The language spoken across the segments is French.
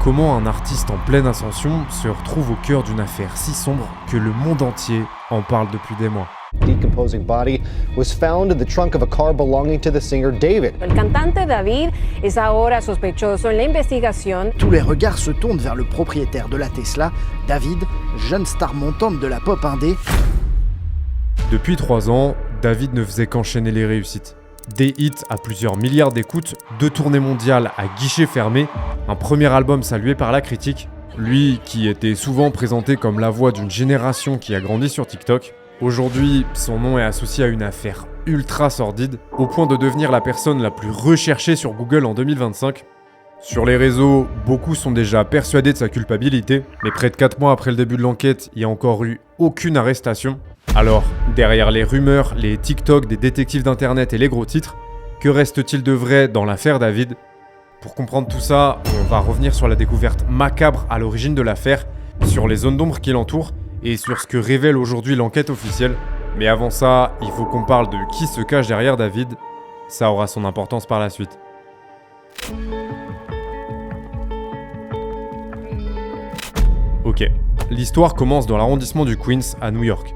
comment un artiste en pleine ascension se retrouve au cœur d'une affaire si sombre que le monde entier en parle depuis des mois. Decomposing body was found in the trunk of a car belonging to the singer David. El cantante David es ahora sospechoso en la investigación. Tous les regards se tournent vers le propriétaire de la Tesla, David, jeune star montante de la pop indé. Depuis 3 ans, David ne faisait qu'enchaîner les réussites. Des hits à plusieurs milliards d'écoutes, 2 tournées mondiales à guichet fermé, un premier album salué par la critique. Lui, qui était souvent présenté comme la voix d'une génération qui a grandi sur TikTok, aujourd'hui, son nom est associé à une affaire ultra sordide, au point de devenir la personne la plus recherchée sur Google en 2025. Sur les réseaux, beaucoup sont déjà persuadés de sa culpabilité, mais près de 4 mois après le début de l'enquête, il n'y a encore eu aucune arrestation. Alors, derrière les rumeurs, les TikTok des détectives d'internet et les gros titres, que reste-t-il de vrai dans l'affaire David ? Pour comprendre tout ça, on va revenir sur la découverte macabre à l'origine de l'affaire, sur les zones d'ombre qui l'entourent et sur ce que révèle aujourd'hui l'enquête officielle. Mais avant ça, il faut qu'on parle de qui se cache derrière David. Ça aura son importance par la suite. Ok, l'histoire commence dans l'arrondissement du Queens à New York.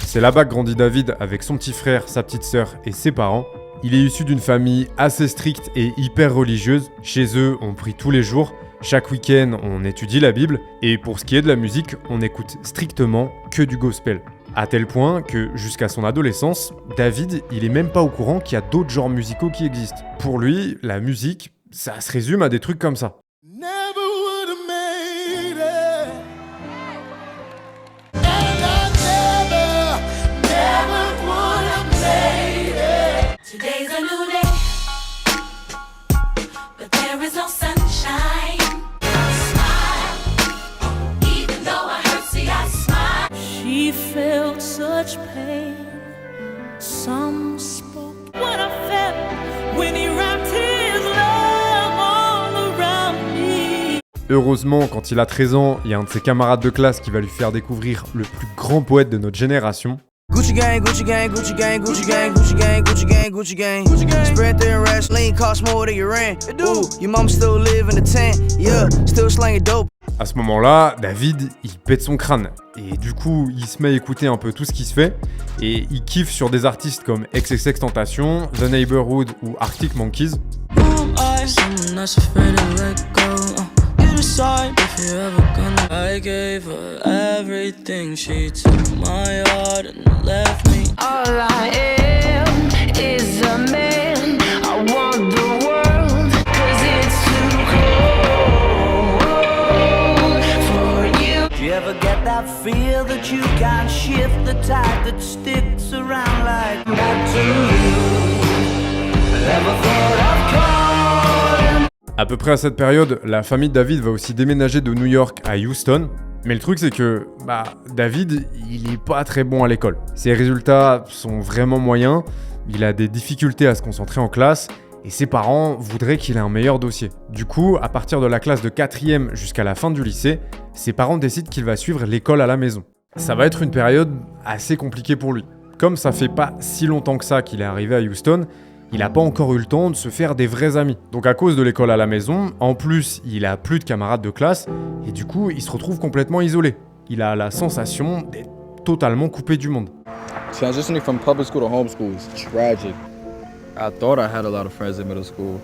C'est là-bas que grandit David avec son petit frère, sa petite sœur et ses parents. Il est issu d'une famille assez stricte et hyper religieuse. Chez eux, on prie tous les jours. Chaque week-end, on étudie la Bible. Et pour ce qui est de la musique, on écoute strictement que du gospel. À tel point que, jusqu'à son adolescence, David, il est même pas au courant qu'il y a d'autres genres musicaux qui existent. Pour lui, la musique, ça se résume à des trucs comme ça. Such pain, some spoke when I felt when he wrapped his love all around me. Heureusement, quand il a 13 ans, il y a un de ses camarades de classe qui va lui faire découvrir le plus grand poète de notre génération. Gucci gang, Gucci gang, Gucci gang, Gucci gang, Gucci gang, Gucci gang, Gucci gang, Gucci gang. Spread their rest, lean cost more than your rent. Ooh, your mom still live in the tent, yeah, still slanging dope. À ce moment-là, David, il pète son crâne. Et du coup, il se met à écouter un peu tout ce qui se fait. Et il kiffe sur des artistes comme XXXTentacion, The Neighborhood ou Arctic Monkeys. Feel that you can shift the tide that sticks around like back to you. Never thought of calling. À peu près à cette période, la famille de David va aussi déménager de New York à Houston. Mais le truc c'est que, David, il est pas très bon à l'école. Ses résultats sont vraiment moyens, il a des difficultés à se concentrer en classe, et ses parents voudraient qu'il ait un meilleur dossier. Du coup, à partir de la classe de 4e jusqu'à la fin du lycée, ses parents décident qu'il va suivre l'école à la maison. Ça va être une période assez compliquée pour lui. Comme ça fait pas si longtemps que ça qu'il est arrivé à Houston, il n'a pas encore eu le temps de se faire des vrais amis. Donc à cause de l'école à la maison, en plus, il a plus de camarades de classe, et du coup, il se retrouve complètement isolé. Il a la sensation d'être totalement coupé du monde. Transitioning from public school to homeschool is tragic. I thought I had a lot of friends in middle school,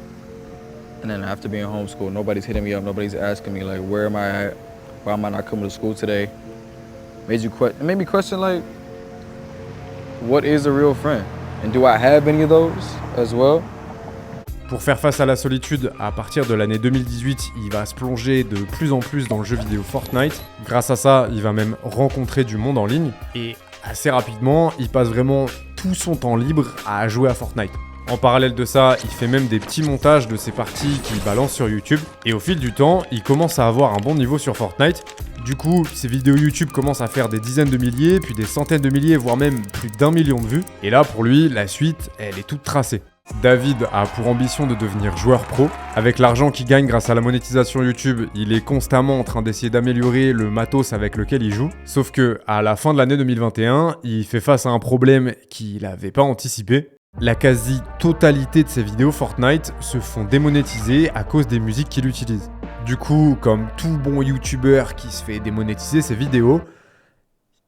and then after being homeschooled, nobody's hitting me up, nobody's asking me like, where am I at? Why am I not coming to school today? It made me question like, what is a real friend? And do I have any of those as well? Pour faire face à la solitude, à partir de l'année 2018, il va se plonger de plus en plus dans le jeu vidéo Fortnite. Grâce à ça, il va même rencontrer du monde en ligne. Et assez rapidement, il passe vraiment tout son temps libre à jouer à Fortnite. En parallèle de ça, il fait même des petits montages de ses parties qu'il balance sur YouTube. Et au fil du temps, il commence à avoir un bon niveau sur Fortnite. Du coup, ses vidéos YouTube commencent à faire des dizaines de milliers, puis des centaines de milliers, voire même plus d'1 million de vues. Et là, pour lui, la suite, elle est toute tracée. David a pour ambition de devenir joueur pro. Avec l'argent qu'il gagne grâce à la monétisation YouTube, il est constamment en train d'essayer d'améliorer le matos avec lequel il joue. Sauf que, à la fin de l'année 2021, il fait face à un problème qu'il n'avait pas anticipé. La quasi-totalité de ses vidéos Fortnite se font démonétiser à cause des musiques qu'il utilise. Du coup, comme tout bon youtubeur qui se fait démonétiser ses vidéos,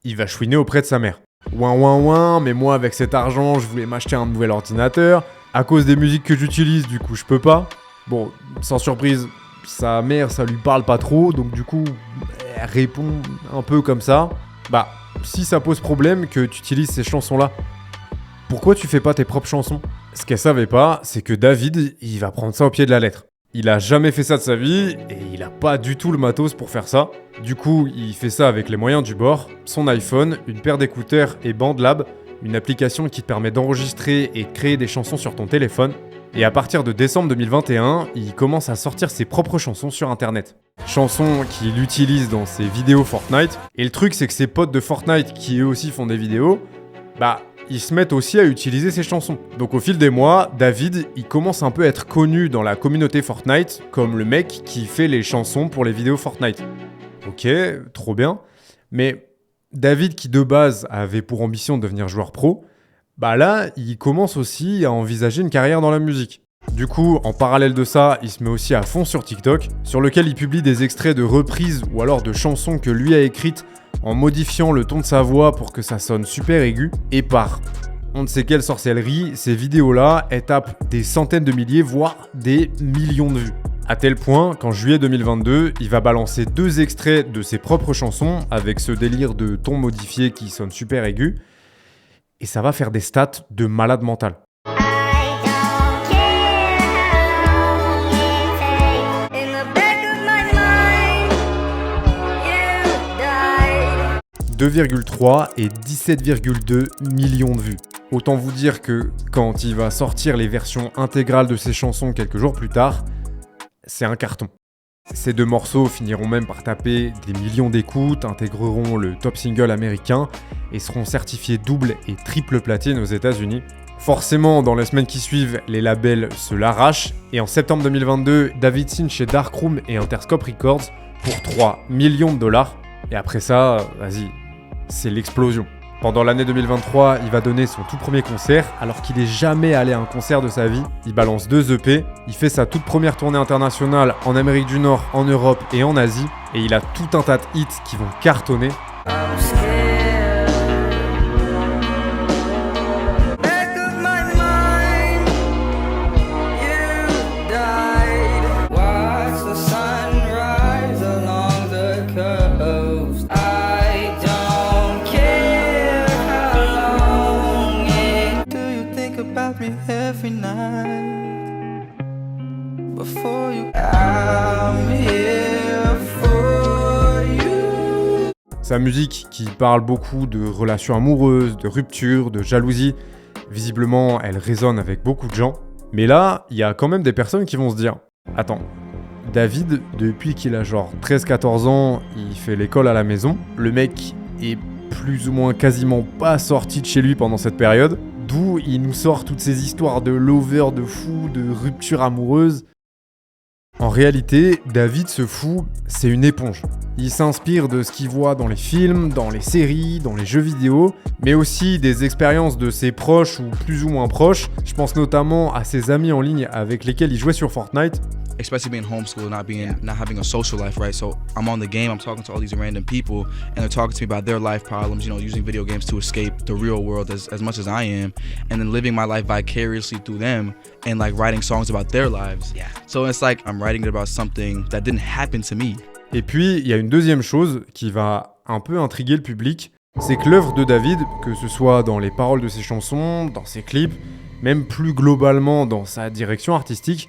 il va chouiner auprès de sa mère. Ouin, mais moi avec cet argent, je voulais m'acheter un nouvel ordinateur. À cause des musiques que j'utilise, du coup, je peux pas. Bon, sans surprise, sa mère, ça lui parle pas trop, donc du coup, elle répond un peu comme ça. Bah, si ça pose problème que tu utilises ces chansons-là, pourquoi tu fais pas tes propres chansons ? Ce qu'elle savait pas, c'est que David, il va prendre ça au pied de la lettre. Il a jamais fait ça de sa vie, et il a pas du tout le matos pour faire ça. Du coup, il fait ça avec les moyens du bord, son iPhone, une paire d'écouteurs et BandLab, une application qui te permet d'enregistrer et de créer des chansons sur ton téléphone. Et à partir de décembre 2021, il commence à sortir ses propres chansons sur internet. Chansons qu'il utilise dans ses vidéos Fortnite. Et le truc, c'est que ses potes de Fortnite, qui eux aussi font des vidéos, bah, ils se mettent aussi à utiliser ses chansons. Donc au fil des mois, David, il commence un peu à être connu dans la communauté Fortnite comme le mec qui fait les chansons pour les vidéos Fortnite. Ok, trop bien. Mais David, qui de base avait pour ambition de devenir joueur pro, bah là, il commence aussi à envisager une carrière dans la musique. Du coup, en parallèle de ça, il se met aussi à fond sur TikTok, sur lequel il publie des extraits de reprises ou alors de chansons que lui a écrites en modifiant le ton de sa voix pour que ça sonne super aigu. Et par on ne sait quelle sorcellerie, ces vidéos-là, elles tapent des centaines de milliers, voire des millions de vues. À tel point qu'en juillet 2022, il va balancer 2 extraits de ses propres chansons avec ce délire de ton modifié qui sonne super aigu. Et ça va faire des stats de malade mental. 2,3 et 17,2 millions de vues. Autant vous dire que quand il va sortir les versions intégrales de ses chansons quelques jours plus tard, c'est un carton. Ces 2 morceaux finiront même par taper des millions d'écoutes, intégreront le top single américain et seront certifiés double et triple platine aux États-Unis. Forcément, dans les semaines qui suivent, les labels se l'arrachent et en septembre 2022, David signe chez Darkroom et Interscope Records pour 3 millions de dollars. Et après ça, vas-y, c'est l'explosion. Pendant l'année 2023, il va donner son tout premier concert, alors qu'il n'est jamais allé à un concert de sa vie. Il balance 2 EP, il fait sa toute première tournée internationale en Amérique du Nord, en Europe et en Asie, et il a tout un tas de hits qui vont cartonner. Every night before you, I'm here for you. Sa musique qui parle beaucoup de relations amoureuses, de ruptures, de jalousie, visiblement elle résonne avec beaucoup de gens. Mais là, il y a quand même des personnes qui vont se dire « Attends, David, depuis qu'il a genre 13-14 ans, il fait l'école à la maison. Le mec est plus ou moins quasiment pas sorti de chez lui pendant cette période. D'où il nous sort toutes ces histoires de lover, de fou, de rupture amoureuse. » En réalité, David ce fou, c'est une éponge. Il s'inspire de ce qu'il voit dans les films, dans les séries, dans les jeux vidéo, mais aussi des expériences de ses proches ou plus ou moins proches. Je pense notamment à ses amis en ligne avec lesquels il jouait sur Fortnite. Especially being homeschooled, not having a social life, right? So I'm on the game, I'm talking to all these random people, and they're talking to me about their life problems, you know, using video games to escape the real world as much as I am, and then living my life vicariously through them, and like writing songs about their lives. Yeah. So it's like I'm writing about something that didn't happen to me. Et puis, il y a une deuxième chose qui va un peu intriguer le public, c'est que l'œuvre de David, que ce soit dans les paroles de ses chansons, dans ses clips, même plus globalement dans sa direction artistique,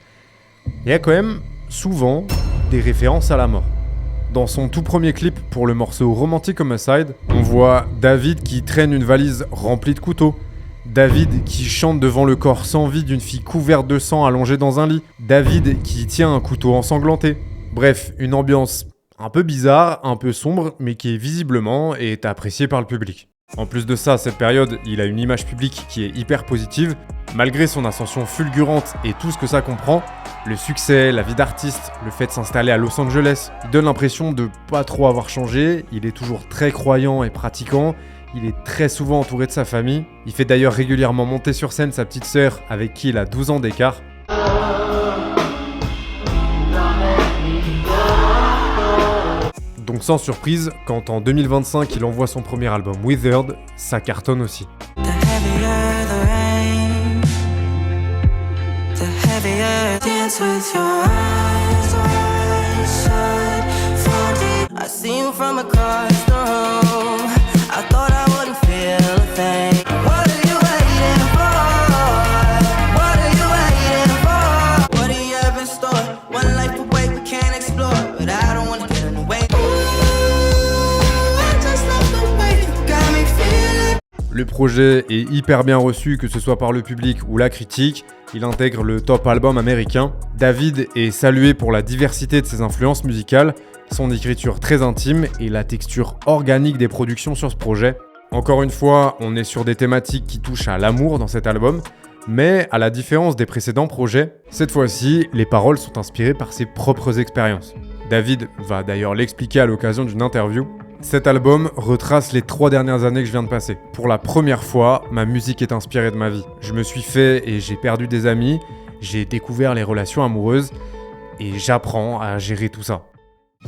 il y a quand même souvent des références à la mort. Dans son tout premier clip pour le morceau Romantic Homicide, on voit David qui traîne une valise remplie de couteaux, David qui chante devant le corps sans vie d'une fille couverte de sang allongée dans un lit, David qui tient un couteau ensanglanté. Bref, une ambiance un peu bizarre, un peu sombre, mais qui visiblement est appréciée par le public. En plus de ça, cette période, il a une image publique qui est hyper positive. Malgré son ascension fulgurante et tout ce que ça comprend, le succès, la vie d'artiste, le fait de s'installer à Los Angeles, il donne l'impression de pas trop avoir changé, il est toujours très croyant et pratiquant, il est très souvent entouré de sa famille, il fait d'ailleurs régulièrement monter sur scène sa petite sœur avec qui il a 12 ans d'écart. Donc sans surprise, quand en 2025 il envoie son premier album Withered, ça cartonne aussi. The heavier the rain, the heavier dance with your eyes shut for deep. I see you from across the room. I thought I wouldn't feel a thing. What are you waiting for? What are you waiting for? What do you have in store? One life away we can't explore, but I don't wanna get in the way. Ooh, I just love the way you got me feeling. Le projet est hyper bien reçu, que ce soit par le public ou la critique. Il intègre le top album américain. David est salué pour la diversité de ses influences musicales, son écriture très intime et la texture organique des productions sur ce projet. Encore une fois, on est sur des thématiques qui touchent à l'amour dans cet album, mais à la différence des précédents projets, cette fois-ci, les paroles sont inspirées par ses propres expériences. David va d'ailleurs l'expliquer à l'occasion d'une interview. Cet album retrace les 3 dernières années que je viens de passer. Pour la première fois, ma musique est inspirée de ma vie. Je me suis fait et j'ai perdu des amis, j'ai découvert les relations amoureuses et j'apprends à gérer tout ça.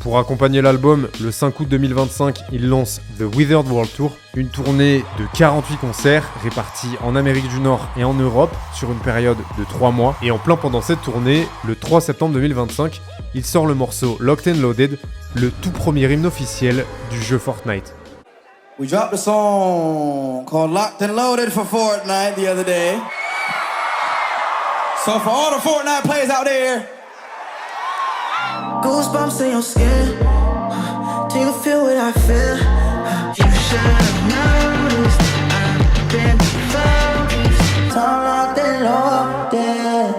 Pour accompagner l'album, le 5 août 2025, il lance The Withered World Tour, une tournée de 48 concerts répartis en Amérique du Nord et en Europe sur une période de 3 mois. Et en plein pendant cette tournée, le 3 septembre 2025, il sort le morceau Locked and Loaded, le tout premier hymne officiel du jeu Fortnite. We dropped a song called Locked and Loaded for Fortnite the other day. So for all the Fortnite players out there, goosebumps in your skin. Do you feel what I feel? You should have noticed I've been focused. So locked and loaded.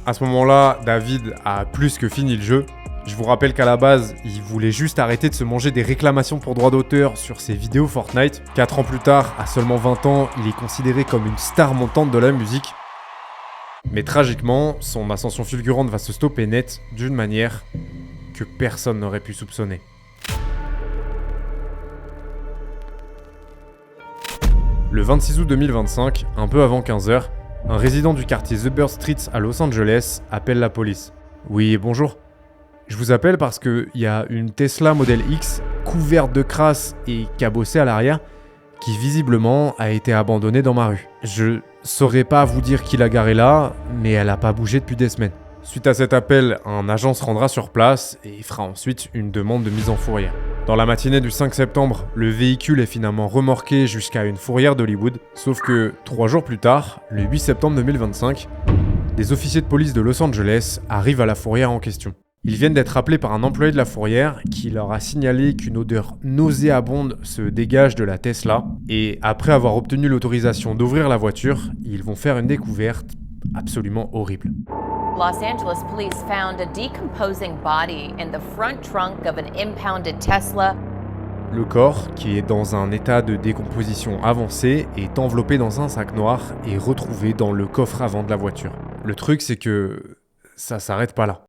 À ce moment-là, David a plus que fini le jeu. Je vous rappelle qu'à la base, il voulait juste arrêter de se manger des réclamations pour droits d'auteur sur ses vidéos Fortnite. 4 ans plus tard, à seulement 20 ans, il est considéré comme une star montante de la musique. Mais tragiquement, son ascension fulgurante va se stopper net d'une manière que personne n'aurait pu soupçonner. Le 26 août 2025, un peu avant 15h, un résident du quartier The Bird Streets à Los Angeles appelle la police. Oui, bonjour. Je vous appelle parce qu'il y a une Tesla Model X couverte de crasse et cabossée à l'arrière qui visiblement a été abandonnée dans ma rue. Je saurais pas vous dire qui l'a garée là, mais elle a pas bougé depuis des semaines. Suite à cet appel, un agent se rendra sur place et fera ensuite une demande de mise en fourrière. Dans la matinée du 5 septembre, le véhicule est finalement remorqué jusqu'à une fourrière d'Hollywood, sauf que 3 jours plus tard, le 8 septembre 2025, des officiers de police de Los Angeles arrivent à la fourrière en question. Ils viennent d'être appelés par un employé de la fourrière qui leur a signalé qu'une odeur nauséabonde se dégage de la Tesla, et après avoir obtenu l'autorisation d'ouvrir la voiture, ils vont faire une découverte absolument horrible. Los Angeles police found a decomposing body in the front trunk of an impounded Tesla. Le corps, qui est dans un état de décomposition avancé, est enveloppé dans un sac noir et retrouvé dans le coffre avant de la voiture. Le truc, c'est que ça s'arrête pas là.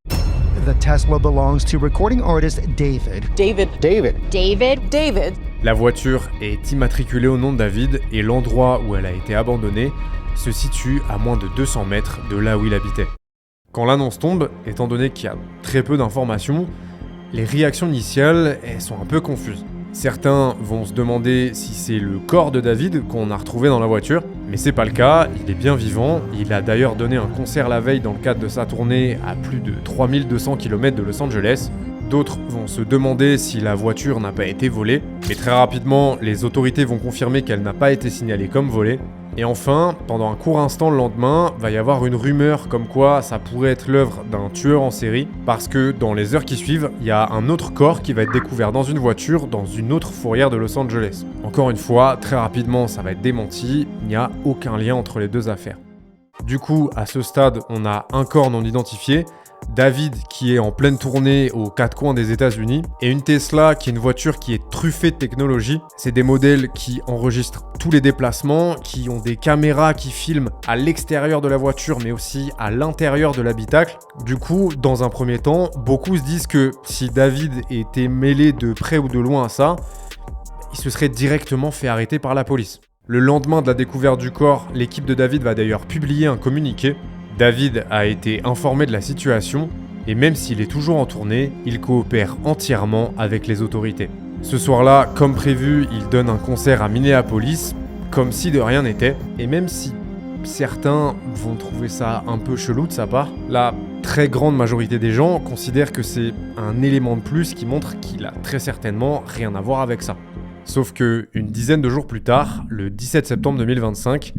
The Tesla belongs to recording artist David. David. La voiture est immatriculée au nom de David et l'endroit où elle a été abandonnée se situe à moins de 200 mètres de là où il habitait. Quand l'annonce tombe, étant donné qu'il y a très peu d'informations, les réactions initiales elles sont un peu confuses. Certains vont se demander si c'est le corps de David qu'on a retrouvé dans la voiture, mais c'est pas le cas, il est bien vivant. Il a d'ailleurs donné un concert la veille dans le cadre de sa tournée à plus de 3200 km de Los Angeles. D'autres vont se demander si la voiture n'a pas été volée, mais très rapidement, les autorités vont confirmer qu'elle n'a pas été signalée comme volée. Et enfin, pendant un court instant le lendemain, va y avoir une rumeur comme quoi ça pourrait être l'œuvre d'un tueur en série, parce que dans les heures qui suivent, il y a un autre corps qui va être découvert dans une voiture dans une autre fourrière de Los Angeles. Encore une fois, très rapidement ça va être démenti, il n'y a aucun lien entre les deux affaires. Du coup, à ce stade, on a un corps non identifié, David qui est en pleine tournée aux 4 coins des États-Unis et une Tesla qui est une voiture qui est truffée de technologie. C'est des modèles qui enregistrent tous les déplacements, qui ont des caméras qui filment à l'extérieur de la voiture mais aussi à l'intérieur de l'habitacle. Du coup, dans un premier temps, beaucoup se disent que si David était mêlé de près ou de loin à ça, il se serait directement fait arrêter par la police. Le lendemain de la découverte du corps, l'équipe de David va d'ailleurs publier un communiqué. David a été informé de la situation et même s'il est toujours en tournée, il coopère entièrement avec les autorités. Ce soir-là, comme prévu, il donne un concert à Minneapolis, comme si de rien n'était, et même si certains vont trouver ça un peu chelou de sa part, la très grande majorité des gens considèrent que c'est un élément de plus qui montre qu'il a très certainement rien à voir avec ça. Sauf que, une dizaine de jours plus tard, le 17 septembre 2025,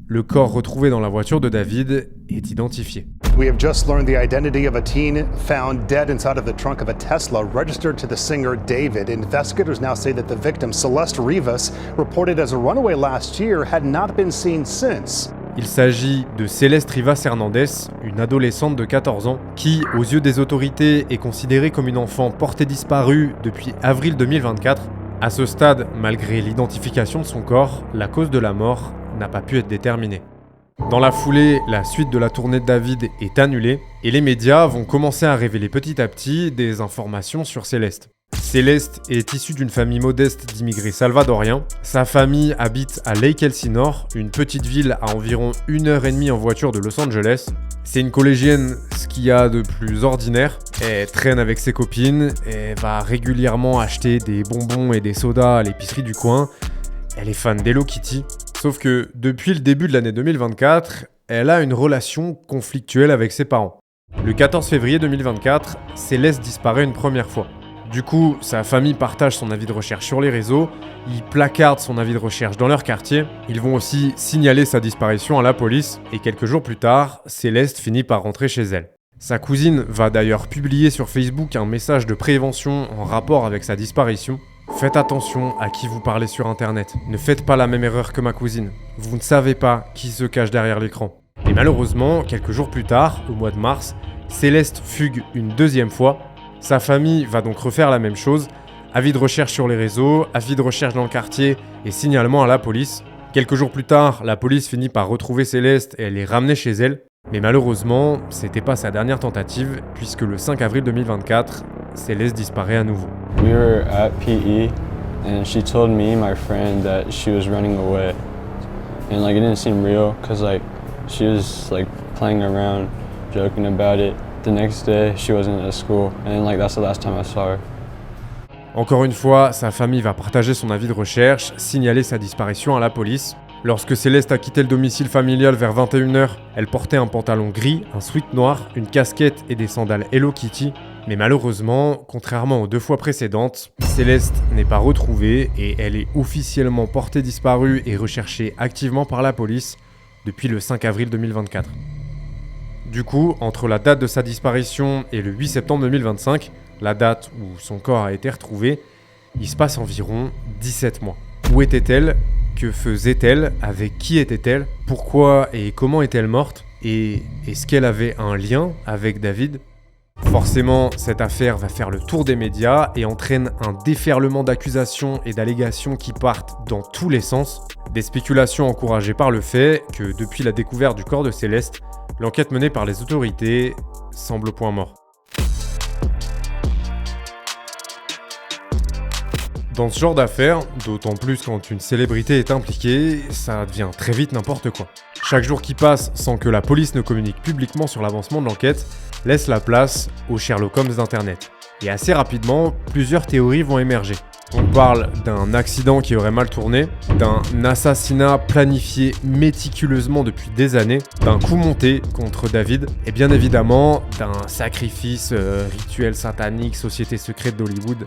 le corps retrouvé dans la voiture de David est identifié. We have just learned the identity of a teen found dead inside of the trunk of a Tesla registered to the singer David. Investigators now say that the victim, Celeste Rivas, reported as a runaway last year, had not been seen since. Il s'agit de Celeste Rivas Hernandez, une adolescente de 14 ans, qui, aux yeux des autorités, est considérée comme une enfant portée disparue depuis avril 2024. À ce stade, malgré l'identification de son corps, la cause de la mort n'a pas pu être déterminée. Dans la foulée, la suite de la tournée de David est annulée et les médias vont commencer à révéler petit à petit des informations sur Céleste. Céleste est issue d'une famille modeste d'immigrés salvadoriens. Sa famille habite à Lake Elsinore, une petite ville à environ 1h30 en voiture de Los Angeles. C'est une collégienne, ce qu'il y a de plus ordinaire. Elle traîne avec ses copines, elle va régulièrement acheter des bonbons et des sodas à l'épicerie du coin. Elle est fan d'Hello Kitty. Sauf que depuis le début de l'année 2024, elle a une relation conflictuelle avec ses parents. Le 14 février 2024, Céleste disparaît une première fois. Du coup, sa famille partage son avis de recherche sur les réseaux, ils placardent son avis de recherche dans leur quartier, ils vont aussi signaler sa disparition à la police, et quelques jours plus tard, Céleste finit par rentrer chez elle. Sa cousine va d'ailleurs publier sur Facebook un message de prévention en rapport avec sa disparition. Faites attention à qui vous parlez sur internet. Ne faites pas la même erreur que ma cousine. Vous ne savez pas qui se cache derrière l'écran. Et malheureusement, quelques jours plus tard, au mois de mars, Céleste fugue une deuxième fois. Sa famille va donc refaire la même chose. Avis de recherche sur les réseaux, avis de recherche dans le quartier et signalement à la police. Quelques jours plus tard, la police finit par retrouver Céleste et elle est ramenée chez elle. Mais malheureusement, c'était pas sa dernière tentative, puisque le 5 avril 2024, Céleste disparaît à nouveau. We were at PE and she told me, my friend, that she was running away. And like it didn't seem real cause like she was like playing around, joking about it. The next day, she wasn't at school and like that's the last time I saw her. Encore une fois, sa famille va partager son avis de recherche, signaler sa disparition à la police. Lorsque Céleste a quitté le domicile familial vers 21h, elle portait un pantalon gris, un sweat noir, une casquette et des sandales Hello Kitty. Mais malheureusement, contrairement aux 2 fois précédentes, Céleste n'est pas retrouvée et elle est officiellement portée disparue et recherchée activement par la police depuis le 5 avril 2024. Du coup, entre la date de sa disparition et le 8 septembre 2025, la date où son corps a été retrouvé, il se passe environ 17 mois. Où était-elle ? Que faisait-elle ? Avec qui était-elle ? Pourquoi et comment est-elle morte ? Et est-ce qu'elle avait un lien avec David ? Forcément, cette affaire va faire le tour des médias et entraîne un déferlement d'accusations et d'allégations qui partent dans tous les sens. Des spéculations encouragées par le fait que depuis la découverte du corps de Céleste, l'enquête menée par les autorités semble au point mort. Dans ce genre d'affaires, d'autant plus quand une célébrité est impliquée, ça devient très vite n'importe quoi. Chaque jour qui passe sans que la police ne communique publiquement sur l'avancement de l'enquête laisse la place aux Sherlock Holmes d'Internet. Et assez rapidement, plusieurs théories vont émerger. On parle d'un accident qui aurait mal tourné, d'un assassinat planifié méticuleusement depuis des années, d'un coup monté contre David, et bien évidemment d'un sacrifice rituel satanique, société secrète d'Hollywood.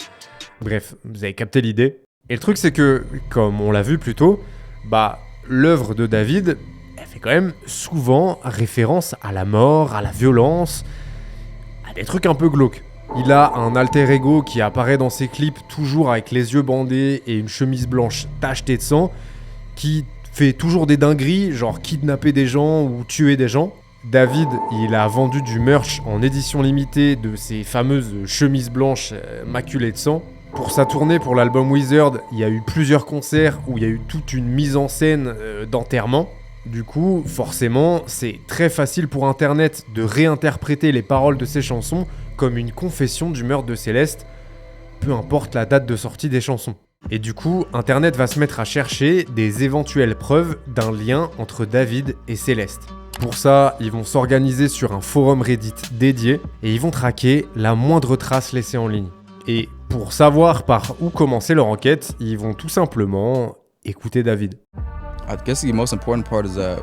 Bref, vous avez capté l'idée. Et le truc c'est que, comme on l'a vu plus tôt, l'œuvre de David, elle fait quand même souvent référence à la mort, à la violence, à des trucs un peu glauques. Il a un alter ego qui apparaît dans ses clips toujours avec les yeux bandés et une chemise blanche tachetée de sang, qui fait toujours des dingueries, genre kidnapper des gens ou tuer des gens. David, il a vendu du merch en édition limitée de ces fameuses chemises blanches maculées de sang. Pour sa tournée pour l'album Wizard, il y a eu plusieurs concerts où il y a eu toute une mise en scène d'enterrement. Du coup, forcément, c'est très facile pour Internet de réinterpréter les paroles de ses chansons comme une confession du meurtre de Céleste, peu importe la date de sortie des chansons. Et du coup, Internet va se mettre à chercher des éventuelles preuves d'un lien entre David et Céleste. Pour ça, ils vont s'organiser sur un forum Reddit dédié et ils vont traquer la moindre trace laissée en ligne. Et pour savoir par où commencer leur enquête, ils vont tout simplement écouter David. I guess the most important part is that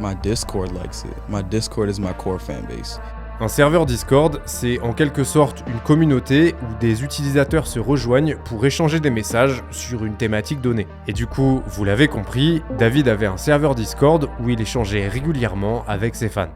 my Discord likes it. My Discord is my core fan base. Un serveur Discord, c'est en quelque sorte une communauté où des utilisateurs se rejoignent pour échanger des messages sur une thématique donnée. Et du coup, vous l'avez compris, David avait un serveur Discord où il échangeait régulièrement avec ses fans.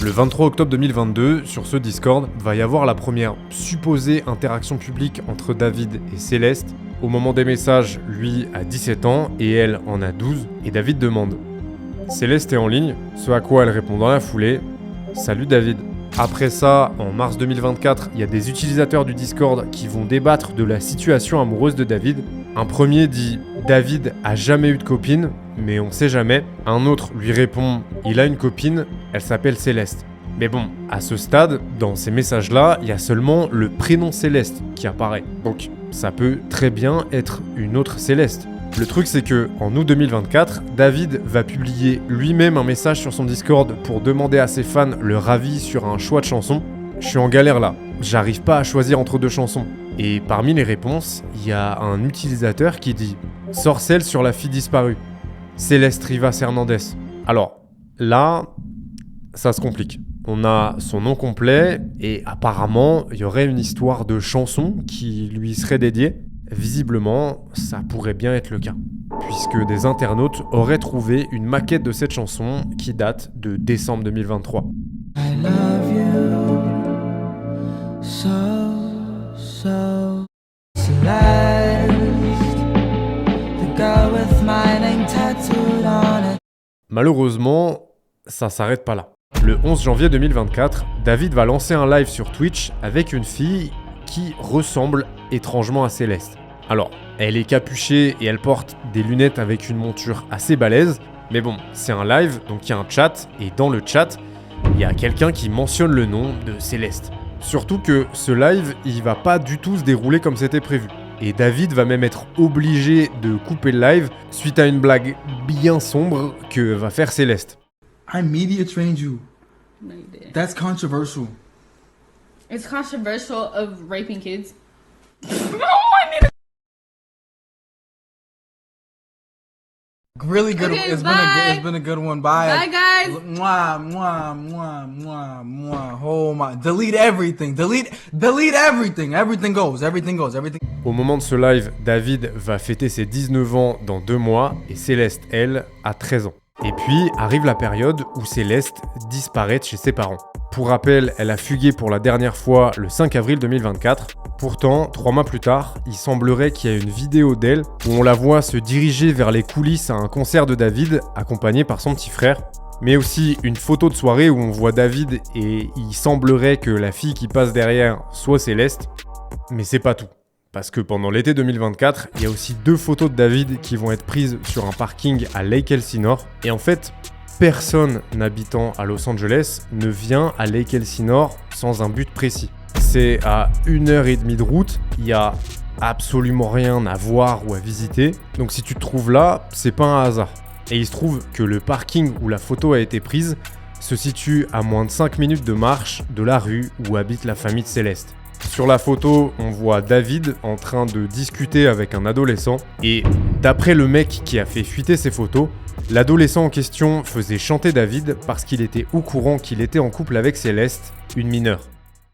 Le 23 octobre 2022, sur ce Discord, va y avoir la première supposée interaction publique entre David et Céleste. Au moment des messages, lui a 17 ans et elle en a 12, et David demande « Céleste est en ligne ?» Ce à quoi elle répond dans la foulée « Salut David ». Après ça, en mars 2024, il y a des utilisateurs du Discord qui vont débattre de la situation amoureuse de David. Un premier dit « David a jamais eu de copine, mais on sait jamais ». Un autre lui répond « Il a une copine, elle s'appelle Céleste ». Mais bon, à ce stade, dans ces messages-là, il y a seulement le prénom Céleste qui apparaît. Donc, ça peut très bien être une autre Céleste. Le truc, c'est que en août 2024, David va publier lui-même un message sur son Discord pour demander à ses fans leur avis sur un choix de chanson. Je suis en galère là, j'arrive pas à choisir entre deux chansons. Et parmi les réponses, il y a un utilisateur qui dit « Sorcelle sur la fille disparue, Céleste Rivas Hernandez ». Alors, là, ça se complique. On a son nom complet et apparemment, il y aurait une histoire de chanson qui lui serait dédiée. Visiblement, ça pourrait bien être le cas, puisque des internautes auraient trouvé une maquette de cette chanson qui date de décembre 2023. I love you so, so Celeste, the girl with my name tattooed on it. Malheureusement, ça s'arrête pas là. Le 11 janvier 2024, David va lancer un live sur Twitch avec une fille qui ressemble étrangement à Céleste. Alors, elle est capuchée et elle porte des lunettes avec une monture assez balèze, mais bon, c'est un live, donc il y a un chat, et dans le chat, il y a quelqu'un qui mentionne le nom de Céleste. Surtout que ce live, il va pas du tout se dérouler comme c'était prévu. Et David va même être obligé de couper le live suite à une blague bien sombre que va faire Céleste. I media trained you. No, you didn't. That's controversial. It's controversial of raping kids. Really good. Okay, It's been a good one. Bye. Bye, guys. Mwah, mwah, mwah, mwah, mwah. Oh my. Delete everything. Delete everything. Everything goes. Au moment de ce live, David va fêter ses 19 ans dans 2 mois et Céleste, elle, a 13 ans. Et puis arrive la période où Céleste disparaît de chez ses parents. Pour rappel, elle a fugué pour la dernière fois le 5 avril 2024. Pourtant, 3 mois plus tard, il semblerait qu'il y ait une vidéo d'elle où on la voit se diriger vers les coulisses à un concert de David, accompagné par son petit frère. Mais aussi une photo de soirée où on voit David et il semblerait que la fille qui passe derrière soit Céleste. Mais c'est pas tout. Parce que pendant l'été 2024, il y a aussi 2 photos de David qui vont être prises sur un parking à Lake Elsinore. Et en fait, personne n'habitant à Los Angeles ne vient à Lake Elsinore sans un but précis. C'est à 1h30 de route, il y a absolument rien à voir ou à visiter. Donc si tu te trouves là, c'est pas un hasard. Et il se trouve que le parking où la photo a été prise se situe à moins de 5 minutes de marche de la rue où habite la famille de Céleste. Sur la photo, on voit David en train de discuter avec un adolescent et d'après le mec qui a fait fuiter ces photos, l'adolescent en question faisait chanter David parce qu'il était au courant qu'il était en couple avec Céleste, une mineure.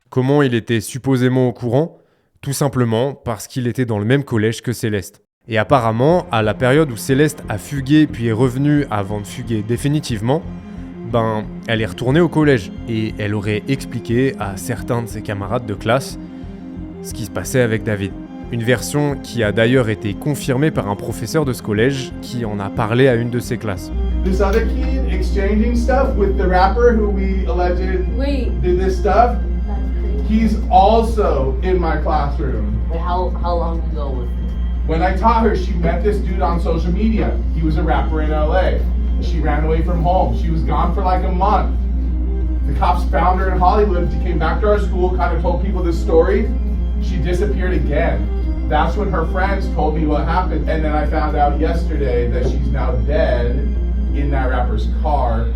Comment il était supposément au courant ? Tout simplement parce qu'il était dans le même collège que Céleste. Et apparemment, à la période où Céleste a fugué puis est revenue avant de fuguer définitivement, elle est retournée au collège et elle aurait expliqué à certains de ses camarades de classe ce qui se passait avec David. Une version qui a d'ailleurs été confirmée par un professeur de ce collège qui en a parlé à une de ses classes. This other kid exchanging stuff with the rapper who we alleged did this stuff. He's also in my classroom. Wait, how long ago was it? When I taught her, she met this dude on social media. He was a rapper in LA. She ran away from home. She was gone for like a month. The cops found her in Hollywood. She came back to our school, kind of told people this story. She disappeared again. That's when her friends told me what happened. And then I found out yesterday that she's now dead in that rapper's car.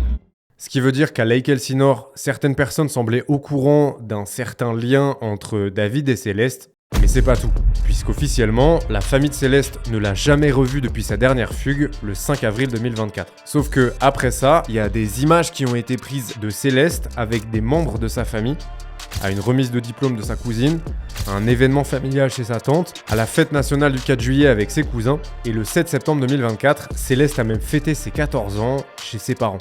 Ce qui veut dire qu'à Lake Elsinore, certaines personnes semblaient au courant d'un certain lien entre David et Céleste, mais c'est pas tout, puisqu'officiellement, la famille de Céleste ne l'a jamais revu depuis sa dernière fugue, le 5 avril 2024. Sauf que après ça, il y a des images qui ont été prises de Céleste avec des membres de sa famille, à une remise de diplôme de sa cousine, à un événement familial chez sa tante, à la fête nationale du 4 juillet avec ses cousins, et le 7 septembre 2024, Céleste a même fêté ses 14 ans chez ses parents.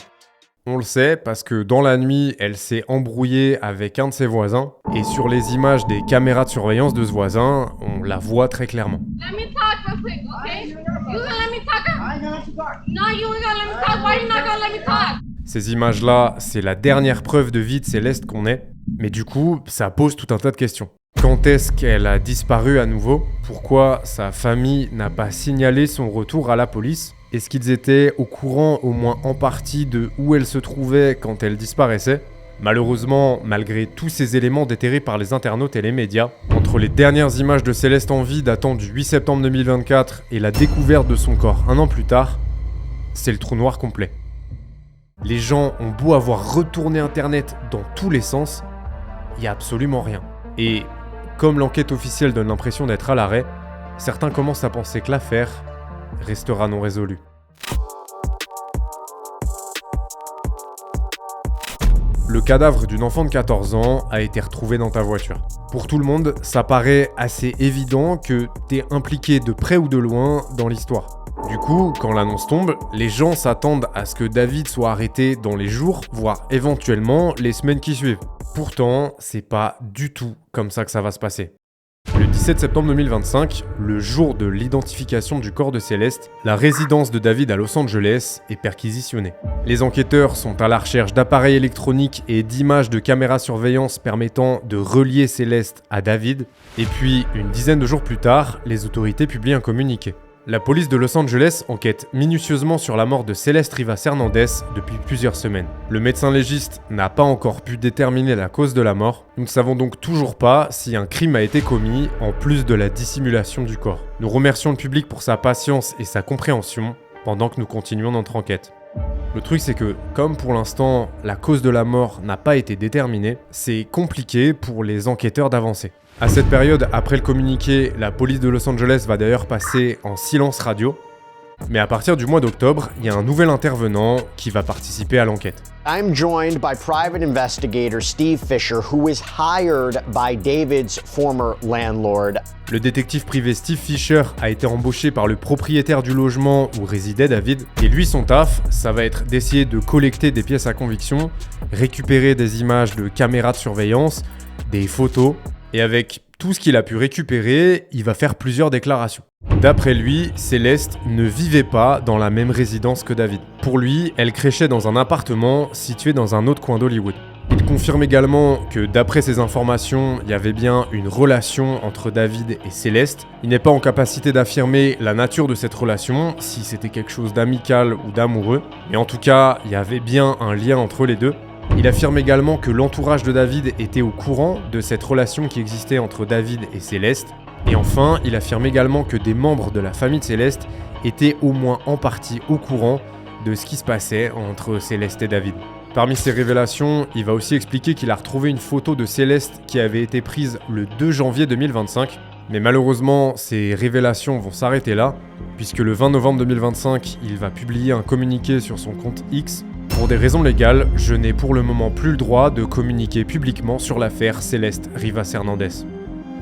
On le sait parce que dans la nuit, elle s'est embrouillée avec un de ses voisins, et sur les images des caméras de surveillance de ce voisin, on la voit très clairement. Let me talk real quick, okay? You gonna let me talk? I ain't gonna let you talk. No, you ain't gonna let me talk. Why you not gonna let me talk? Ces images-là, c'est la dernière preuve de vie de Céleste qu'on ait, mais du coup, ça pose tout un tas de questions. Quand est-ce qu'elle a disparu à nouveau? Pourquoi sa famille n'a pas signalé son retour à la police? Est-ce qu'ils étaient au courant, au moins en partie, de où elle se trouvait quand elle disparaissait? Malheureusement, malgré tous ces éléments déterrés par les internautes et les médias, entre les dernières images de Céleste en vie datant du 8 septembre 2024 et la découverte de son corps un an plus tard, c'est le trou noir complet. Les gens ont beau avoir retourné Internet dans tous les sens, il n'y a absolument rien. Et comme l'enquête officielle donne l'impression d'être à l'arrêt, certains commencent à penser que l'affaire restera non résolue. Le cadavre d'une enfant de 14 ans a été retrouvé dans ta voiture. Pour tout le monde, ça paraît assez évident que t'es impliqué de près ou de loin dans l'histoire. Du coup, quand l'annonce tombe, les gens s'attendent à ce que David soit arrêté dans les jours, voire éventuellement les semaines qui suivent. Pourtant, c'est pas du tout comme ça que ça va se passer. Le 17 septembre 2025, le jour de l'identification du corps de Céleste, la résidence de David à Los Angeles est perquisitionnée. Les enquêteurs sont à la recherche d'appareils électroniques et d'images de caméras surveillance permettant de relier Céleste à David, et puis, une dizaine de jours plus tard, les autorités publient un communiqué. La police de Los Angeles enquête minutieusement sur la mort de Céleste Rivas Hernandez depuis plusieurs semaines. Le médecin légiste n'a pas encore pu déterminer la cause de la mort. Nous ne savons donc toujours pas si un crime a été commis en plus de la dissimulation du corps. Nous remercions le public pour sa patience et sa compréhension pendant que nous continuons notre enquête. Le truc c'est que, comme pour l'instant la cause de la mort n'a pas été déterminée, c'est compliqué pour les enquêteurs d'avancer. À cette période, après le communiqué, la police de Los Angeles va d'ailleurs passer en silence radio. Mais à partir du mois d'octobre, il y a un nouvel intervenant qui va participer à l'enquête. I'm joined by private investigator Steve Fisher, who was hired by David's former landlord. Le détective privé Steve Fisher a été embauché par le propriétaire du logement où résidait David. Et lui, son taf, ça va être d'essayer de collecter des pièces à conviction, récupérer des images de caméras de surveillance, des photos. Et avec tout ce qu'il a pu récupérer, il va faire plusieurs déclarations. D'après lui, Céleste ne vivait pas dans la même résidence que David. Pour lui, elle créchait dans un appartement situé dans un autre coin d'Hollywood. Il confirme également que d'après ses informations, il y avait bien une relation entre David et Céleste. Il n'est pas en capacité d'affirmer la nature de cette relation, si c'était quelque chose d'amical ou d'amoureux. Mais en tout cas, il y avait bien un lien entre les deux. Il affirme également que l'entourage de David était au courant de cette relation qui existait entre David et Céleste. Et enfin, il affirme également que des membres de la famille de Céleste étaient au moins en partie au courant de ce qui se passait entre Céleste et David. Parmi ces révélations, il va aussi expliquer qu'il a retrouvé une photo de Céleste qui avait été prise le 2 janvier 2025. Mais malheureusement, ces révélations vont s'arrêter là, puisque le 20 novembre 2025, il va publier un communiqué sur son compte X. Pour des raisons légales, je n'ai pour le moment plus le droit de communiquer publiquement sur l'affaire Céleste Rivas Hernandez.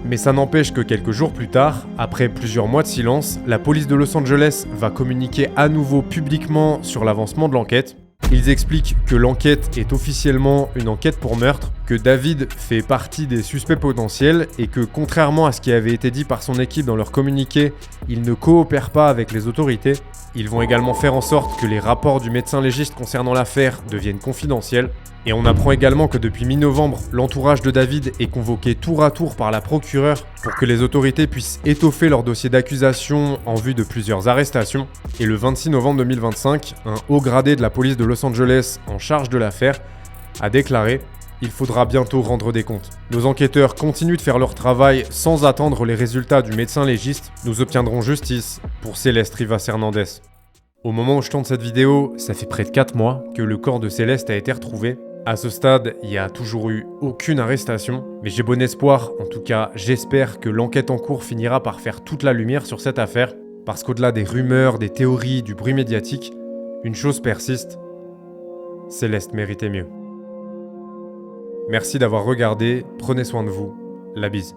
Mais ça n'empêche que quelques jours plus tard, après plusieurs mois de silence, la police de Los Angeles va communiquer à nouveau publiquement sur l'avancement de l'enquête. Ils expliquent que l'enquête est officiellement une enquête pour meurtre, que David fait partie des suspects potentiels et que contrairement à ce qui avait été dit par son équipe dans leur communiqué, il ne coopère pas avec les autorités. Ils vont également faire en sorte que les rapports du médecin légiste concernant l'affaire deviennent confidentiels. Et on apprend également que depuis mi-novembre, l'entourage de David est convoqué tour à tour par la procureure pour que les autorités puissent étoffer leur dossier d'accusation en vue de plusieurs arrestations. Et le 26 novembre 2025, un haut gradé de la police de Los Angeles en charge de l'affaire a déclaré « Il faudra bientôt rendre des comptes. Nos enquêteurs continuent de faire leur travail sans attendre les résultats du médecin légiste. Nous obtiendrons justice pour Céleste Rivas Hernandez. » Au moment où je tourne cette vidéo, ça fait près de 4 mois que le corps de Céleste a été retrouvé. À ce stade, il n'y a toujours eu aucune arrestation, mais j'ai bon espoir, en tout cas j'espère que l'enquête en cours finira par faire toute la lumière sur cette affaire, parce qu'au-delà des rumeurs, des théories, du bruit médiatique, une chose persiste, Céleste méritait mieux. Merci d'avoir regardé, prenez soin de vous, la bise.